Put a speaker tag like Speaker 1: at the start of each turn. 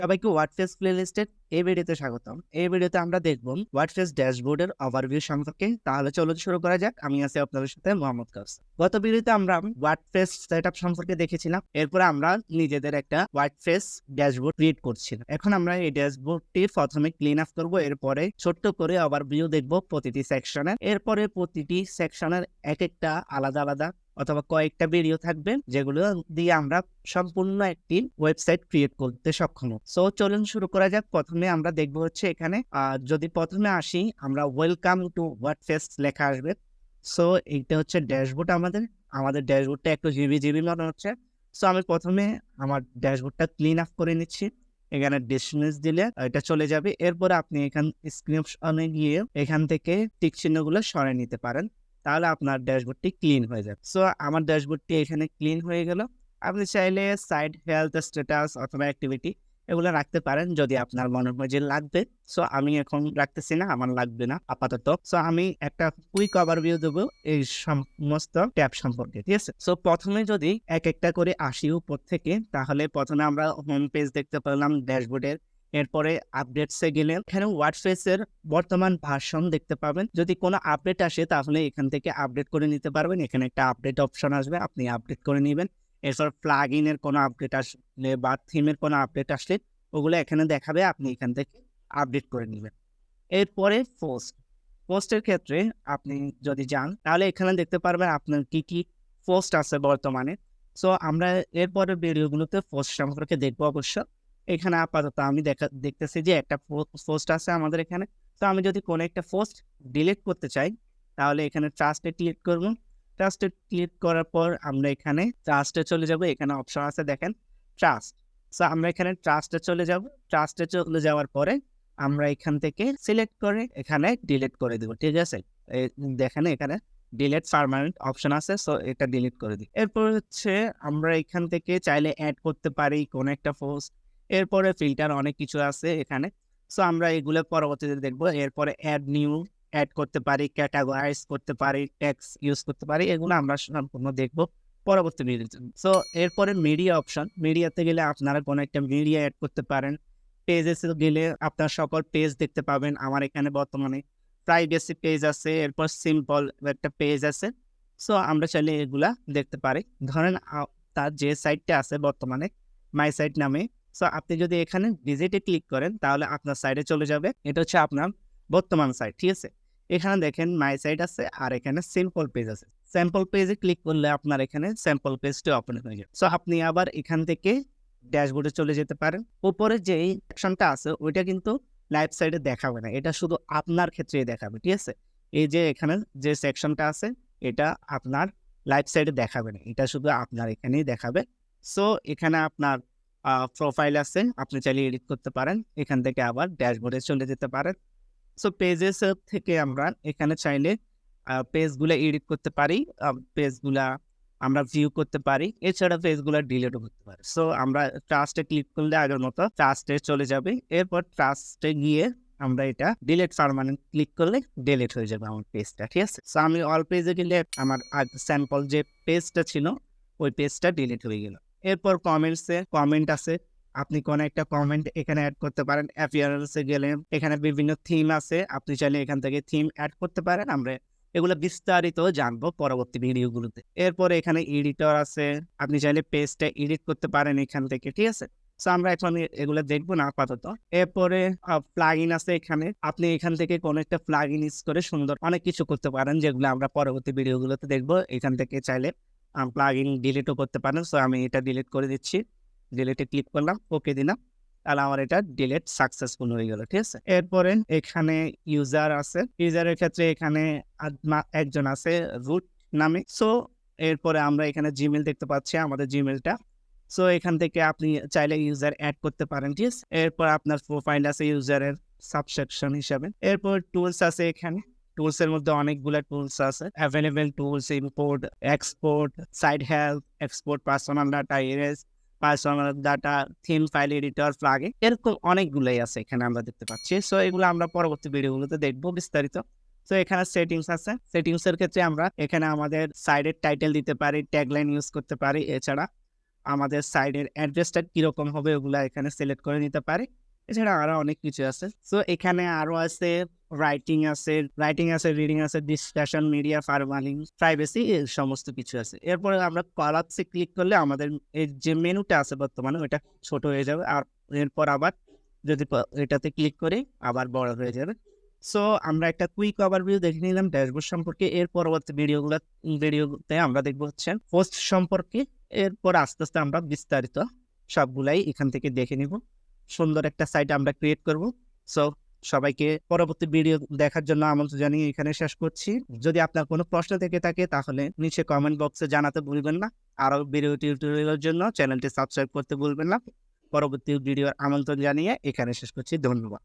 Speaker 1: সবাইকে ওয়ার্ডপ্রেস প্লেলিস্টের এই ভিডিওতে স্বাগতম। এই ভিডিওতে আমরা দেখব ওয়ার্ডপ্রেস ড্যাশবোর্ডের ওভারভিউ সম্পর্কে। তাহলে চলুন শুরু করা যাক। আমি আছি আপনাদের সাথে মোহাম্মদ কাউসার। গত ভিডিওতে আমরা ওয়ার্ডপ্রেস সেটআপ সম্পর্কে দেখেছিলাম। এরপরে আমরা নিজেদের একটা ওয়ার্ডপ্রেস ড্যাশবোর্ড ক্রিয়েট করছিলাম। এখন আমরা এই ড্যাশবোর্ডটি প্রথমে ক্লিন আপ করব, এরপরে ছোট্ট করে ওভারভিউ দেখব প্রতিটি সেকশনের। এরপরে প্রতিটি সেকশনের এক একটা আলাদা আলাদা অথবা কয়েকটা ভিডিও থাকবে, যেগুলো দিয়ে আমরা সম্পূর্ণ একটি ওয়েবসাইট ক্রিয়েট করতে সক্ষম। সো চলুন শুরু করা যাক। প্রথমে আমরা দেখবো হচ্ছে এখানে যদি প্রথমে আসি, আমরা ওয়েলকাম টু ওয়ার্ডপ্রেস লেখা আসবে। সো এইটা হচ্ছে ড্যাশবোর্ড। আমাদের ড্যাশবোর্ডটা একটু জিবি মনে হচ্ছে। সো আমি প্রথমে আমার ড্যাশবোর্ডটা ক্লিন আপ করে নিচ্ছি। এখানে ডিসমিস দিলে এটা চলে যাবে। এরপরে আপনি এখান স্ক্রিপশনে গিয়ে এখান থেকে টিক চিহ্নগুলো সরিয়ে নিতে পারেন, তাহলে আপনার ড্যাশবোর্ডটি ক্লিন হয়ে যাবে। সো আমার ড্যাশবোর্ডটি এখানে ক্লিন হয়ে গেল। আপনি চাইলে সাইট হেলথ স্ট্যাটাস অথবা অ্যাক্টিভিটি এগুলো রাখতে পারেন যদি আপনার মনে হয় যে লাগবে। সো আমি এখন রাখতেছি না, আমার লাগবে না আপাতত। সো আমি একটা কুইক ওভারভিউ দেবো এই সমস্ত ট্যাব সম্পর্কে, ঠিক আছে। সো প্রথমে যদি এক একটা করে আসি উপর থেকে, তাহলে প্রথমে আমরা হোম পেজ দেখতে পেলাম ড্যাশবোর্ডের। এরপরে আপডেটসে গেলে এখানে ওয়ার্ডপ্রেসের বর্তমান ভার্সন দেখতে পাবেন। যদি কোনো আপডেট আসে তাহলে এখান থেকে আপডেট করে নিতে পারবেন। এখানে একটা আপডেট অপশন আসবে, আপনি আপডেট করে নেবেন। এরপর প্লাগইনের কোনো আপডেট আসলে বা থিমের কোনো আপডেট আসলে ওগুলো এখানে দেখাবে, আপনি এখান থেকে আপডেট করে নেবেন। এরপরে পোস্টের ক্ষেত্রে আপনি যদি যান তাহলে এখানে দেখতে পারবেন আপনার কি কি পোস্ট আছে বর্তমানে। সো আমরা এরপরের ভিডিওগুলোতে পোস্ট সম্পর্কে দেখবো অবশ্য। এখানে আপাতত আমি দেখতেছি যে একটা পোস্ট আছে আমাদের এখানে। তো আমি যদি কোনো একটা পোস্ট ডিলিট করতে চাই তাহলে এখানে ট্রাস্টে ক্লিক করব। ট্রাস্টে ক্লিক করার পর আমরা এখানে ট্রাস্টে চলে যাব। এখানে অপশন আছে দেখেন ট্রাস্ট। সো আমরা এখানে ট্রাস্টে চলে যাব। ট্রাস্টে চলে যাওয়ার পরে আমরা এখান থেকে সিলেক্ট করে এখানে ডিলিট করে দিব, ঠিক আছে। দেখেন এখানে ডিলিট পার্মানেন্ট অপশন আছে। সো এটা ডিলিট করে দিই। এরপর হচ্ছে আমরা এখান থেকে চাইলে অ্যাড করতে পারি কোন একটা পোস্ট। এরপরে ফিল্টার অনেক কিছু আছে এখানে। সো আমরা এগুলো পরবর্তীতে দেখবো। এরপরে অ্যাড করতে পারি, ক্যাটাগরাইজ করতে পারি, ট্যাক্স ইউজ করতে পারি। এগুলো আমরা সম্পূর্ণ দেখবো পরবর্তী ভিডিওতে। সো এরপরে মিডিয়া অপশন। মিডিয়াতে গেলে আপনারা কোনো একটা মিডিয়া অ্যাড করতে পারেন। পেজেসে গেলে আপনার সকল পেজ দেখতে পাবেন। আমার এখানে বর্তমানে প্রাইভেসি পেজ আছে, এরপর সিম্পল একটা পেজ আছে। সো আমরা চাইলে এগুলা দেখতে পারি। ধরেন তার যে সাইটটা আছে বর্তমানে মাই সাইট নামে। সো আপনি যদি এখানে ভিজিটে ক্লিক করেন তাহলে আপনার সাইটে চলে যাবে। এটা হচ্ছে আপনার বর্তমান সাইট, ঠিক আছে। এখানে দেখেন মাই সাইট আছে আর এখানে সিম্পল পেজ আছে। স্যাম্পল পেজে ক্লিক করলে আপনার এখানে স্যাম্পল পেজটি ওপেন হয়ে যাবে। সো আপনি আবার এখান থেকে ড্যাশবোর্ডে চলে যেতে পারেন। উপরে যে সেকশনটা আছে ওইটা কিন্তু লাইভ সাইডে দেখাবে না, এটা শুধু আপনার ক্ষেত্রেই দেখাবে, ঠিক আছে। এই যে এখানে যে সেকশনটা আছে এটা আপনার লাইভ সাইডে দেখাবে না, এটা শুধু আপনার এখানেই দেখাবে। সো এখানে আপনার প্রোফাইল আছে, আপনি চাইলে এডিট করতে পারেন। এখান থেকে আবার ড্যাশবোর্ডে চলে যেতে পারেন। সো পেজেস থেকে আমরা এখানে চাইলে পেজগুলো এডিট করতে পারি, পেজগুলা আমরা ভিউ করতে পারি। এছাড়া পেজগুলো ডিলিটও করতে পারি। সো আমরা ট্রাস্টে ক্লিক করলে আগের মতো ট্রাস্টে চলে যাবে। এরপর ট্রাস্টে গিয়ে আমরা এটা ডিলিট পার্মানেন্ট ক্লিক করলে ডিলিট হয়ে যাবে আমার পেজটা, ঠিক আছে। সো আমি অল পেজে গেলে আমার স্যাম্পল যে পেজটা ছিল ওই পেজটা ডিলিট হয়ে গেল। এরপর কমেন্ট আছে, আপনি কোনো একটা কমেন্ট এখানে অ্যাড করতে পারেন। অ্যাপিয়ারেন্সে গেলে এখানে বিভিন্ন থিম আছে, আপনি চাইলে এখান থেকে থিম অ্যাড করতে পারেন। আমরা এগুলো বিস্তারিত জানবো পরবর্তী ভিডিওগুলোতে। এরপরে এখানে এডিটর আছে, আপনি চাইলে পেজটা এডিট করতে পারেন এখান থেকে, ঠিক আছে। সো আমরা এখন এগুলো দেখবো না আপাতত। এরপরে প্লাগইন আছে এখানে, আপনি এখান থেকে কোনো একটা প্লাগইন ইউজ করে সুন্দর অনেক কিছু করতে পারেন, যেগুলো আমরা পরবর্তী ভিডিওগুলোতে দেখবো। এখান থেকে চাইলে প্লাগইন ডিলিটও করতে পারেন। সো আমি এটা ডিলিট করে দিচ্ছি। ডিলিটে ক্লিক করলাম, ওকে দিলাম, তাহলে আমার এটা ডিলিট সাকসেসফুল হয়ে গেল, ঠিক আছে। এরপরে এখানে ইউজার আছে। ইউজারের ক্ষেত্রে এখানে একজন আছে রুট নামে। সো এরপরে আমরা এখানে জিমেল দেখতে পাচ্ছি, আমাদের জিমেলটা। সো এখান থেকে আপনি চাইলে ইউজার অ্যাড করতে পারেন, ঠিক আছে। এরপর আপনার প্রোফাইল আছে ইউজারের সাবসেকশন হিসাবে। এরপর টুলস আছে এখানে। টুলস এর মধ্যে অনেকগুলো টুলস আছে, available tools, import, export, site help, export personal data, erase personal data, theme file editor, plugin, এরকম অনেকগুলোই আছে এখানে আমরা দেখতে পাচ্ছি। সো এগুলো আমরা পরবর্তী ভিডিওগুলোতে দেখবো বিস্তারিত। তো এখানে সেটিংস আছে। সেটিংস এর ক্ষেত্রে আমরা এখানে আমাদের সাইডের টাইটেল দিতে পারি, ট্যাগলাইন ইউজ করতে পারি। এছাড়া আমাদের সাইডের অ্যাড্রেসটা কিরকম হবে ওগুলা এখানে সিলেক্ট করে নিতে পারি। এছাড়া আরো অনেক কিছু আছে। সো এখানে আরো আছে রাইটিং আছে, রিডিং আছে, ডিসকাশন, মিডিয়া, ফার্মালিং, প্রাইভেসি, এই সমস্ত কিছু আছে। এরপরে আমরা কলাপসে ক্লিক করলে আমাদের এই যে মেনুটা আছে বর্তমানে ওইটা ছোট হয়ে যাবে। আর এরপর আবার যদি এটাতে ক্লিক করি আবার বড় হয়ে যাবে। সো আমরা একটা কুইক ওভারভিউ দেখে নিলাম ড্যাশবোর্ড সম্পর্কে। এর পরবর্তী ভিডিওতে আমরা দেখবো হচ্ছে পোস্ট সম্পর্কে। এরপর আস্তে আস্তে আমরা বিস্তারিত সবগুলাই এখান থেকে দেখে নিব। সুন্দর একটা সাইট আমরা ক্রিয়েট করব। সো সবাইকে পরবর্তী ভিডিও দেখার জন্য আমন্ত্রণ জানিয়ে এখানে শেষ করছি। যদি আপনার কোনো প্রশ্ন থেকে থাকে তাহলে নিচে কমেন্ট বক্সে জানাতে ভুলবেন না। আরো ভিডিও টিউটোরিয়ালের জন্য চ্যানেলটি সাবস্ক্রাইব করতে ভুলবেন না। পরবর্তী ভিডিওর আমন্ত্রণ জানিয়ে এখানে শেষ করছি। ধন্যবাদ।